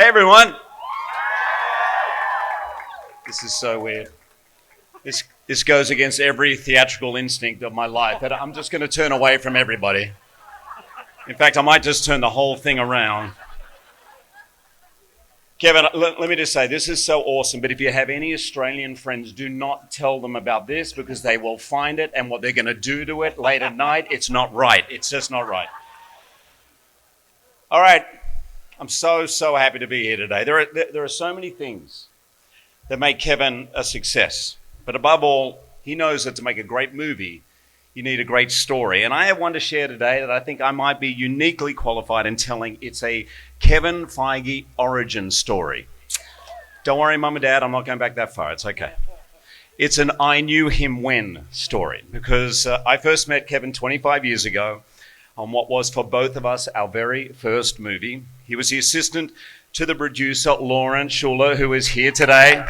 Hey everyone! This is so weird. This goes against every theatrical instinct of my life, but I'm just going to turn away from everybody. In fact, I might just turn the whole thing around. Kevin, let me just say, this is so awesome, but if you have any Australian friends, do not tell them about this because they will find it and what they're going to do to it late at night. It's not right. It's just not right. All right. I'm so happy to be here today. There are so many things that make Kevin a success. But above all, he knows that to make a great movie, you need a great story. And I have one to share today that I think I might be uniquely qualified in telling. It's a Kevin Feige origin story. Don't worry, Mum and Dad, I'm not going back that far. It's okay. It's an I knew him when story because I first met Kevin 25 years ago on what was for both of us our very first movie. He was the assistant to the producer, Lauren Schuler, who is here today.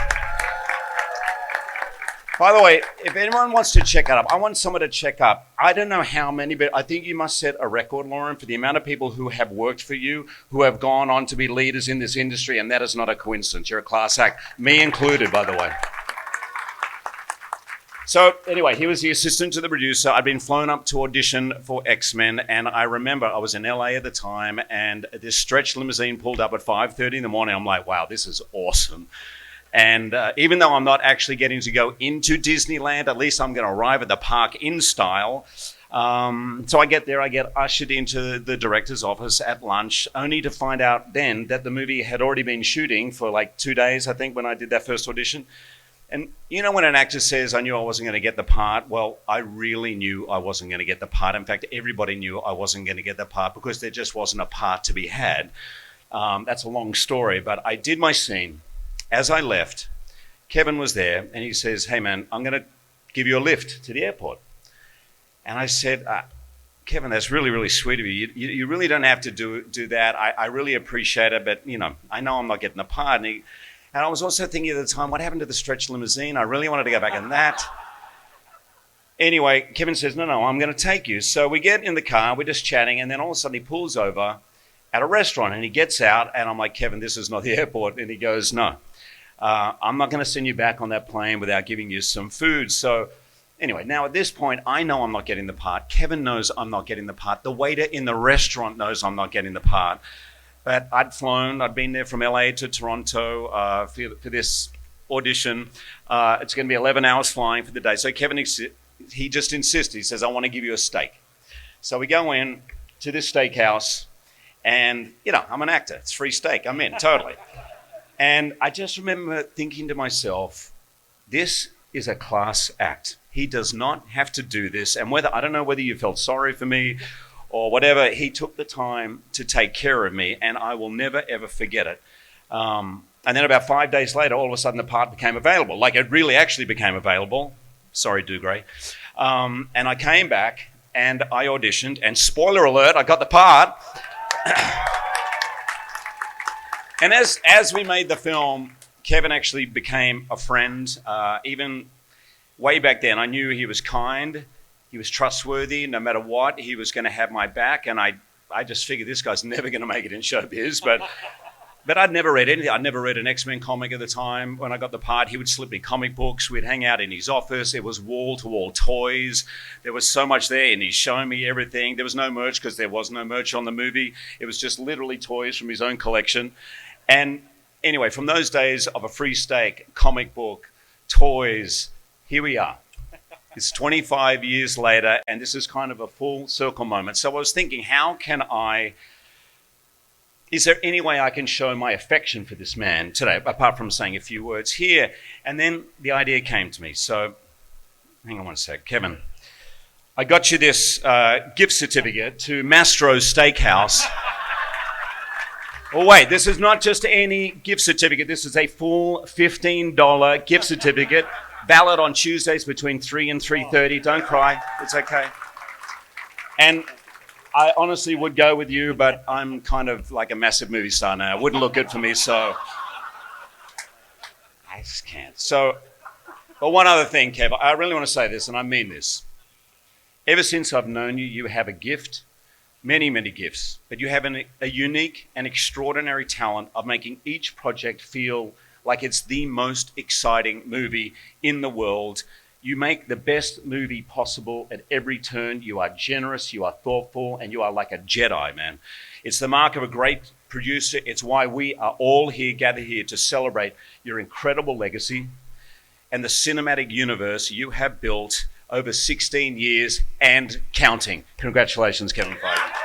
By the way, if anyone wants to check it up, I want someone to check up. I don't know how many, but I think you must set a record, Lauren, for the amount of people who have worked for you, who have gone on to be leaders in this industry, and that is not a coincidence. You're a class act, me included, by the way. So anyway, he was the assistant to the producer. I'd been flown up to audition for X-Men, and I remember I was in LA at the time, and this stretch limousine pulled up at 5:30 in the morning. I'm like, wow, this is awesome. And even though I'm not actually getting to go into Disneyland, at least I'm going to arrive at the park in style. So I get there, I get ushered into the director's office at lunch, only to find out then that the movie had already been shooting for like 2 days, I think, when I did that first audition. And you know when an actor says, I knew I wasn't going to get the part? Well, I really knew I wasn't going to get the part. In fact, everybody knew I wasn't going to get the part because there just wasn't a part to be had. That's a long story, but I did my scene. As I left, Kevin was there and he says, hey man, I'm going to give you a lift to the airport. And I said, Kevin, that's really sweet of you. You really don't have to do that. I really appreciate it, but I know I'm not getting the part. And I was also thinking at the time, what happened to the stretch limousine? I really wanted to go back in that. Anyway, Kevin says, no, I'm going to take you. So we get in the car, we're just chatting, and then all of a sudden he pulls over at a restaurant and he gets out and I'm like, Kevin, this is not the airport. And he goes, no. I'm not going to send you back on that plane without giving you some food. So anyway, now at this point, I know I'm not getting the part. Kevin knows I'm not getting the part. The waiter in the restaurant knows I'm not getting the part. But I'd been there from LA to Toronto for this audition. It's going to be 11 hours flying for the day. So Kevin, he just insists. He says, I want to give you a steak. So we go in to this steakhouse and, I'm an actor. It's free steak. I'm in, totally. And I just remember thinking to myself, this is a class act. He does not have to do this. And I don't know whether you felt sorry for me or whatever, he took the time to take care of me, and I will never, ever forget it. And then about 5 days later, all of a sudden the part became available. Like it really actually became available. Sorry, Dougray. And I came back and I auditioned, and spoiler alert, I got the part. And as we made the film, Kevin actually became a friend. Even way back then, I knew he was kind, he was trustworthy. No matter what, he was going to have my back. And I just figured this guy's never going to make it in showbiz. But I'd never read anything. I'd never read an X-Men comic at the time. When I got the part, he would slip me comic books. We'd hang out in his office. It was wall-to-wall toys. There was so much there, and he's showing me everything. There was no merch because there was no merch on the movie. It was just literally toys from his own collection. And anyway, from those days of a free steak, comic book, toys, here we are. It's 25 years later, and this is kind of a full circle moment. So I was thinking, is there any way I can show my affection for this man today, apart from saying a few words here? And then the idea came to me. So hang on one sec. Kevin, I got you this gift certificate to Mastro's Steakhouse. Oh, wait, this is not just any gift certificate. This is a full $15 gift certificate, valid on Tuesdays between 3 and 3:30. Don't cry. It's okay. And I honestly would go with you, but I'm kind of like a massive movie star now. It wouldn't look good for me, so I just can't. But one other thing, Kev, I really want to say this, and I mean this. Ever since I've known you, you have a gift many, many gifts, but you have a unique and extraordinary talent of making each project feel like it's the most exciting movie in the world. You make the best movie possible at every turn. You are generous, you are thoughtful, and you are like a Jedi, man. It's the mark of a great producer. It's why we are all here, gathered here to celebrate your incredible legacy and the cinematic universe you have built over 16 years and counting. Congratulations, Kevin Feige.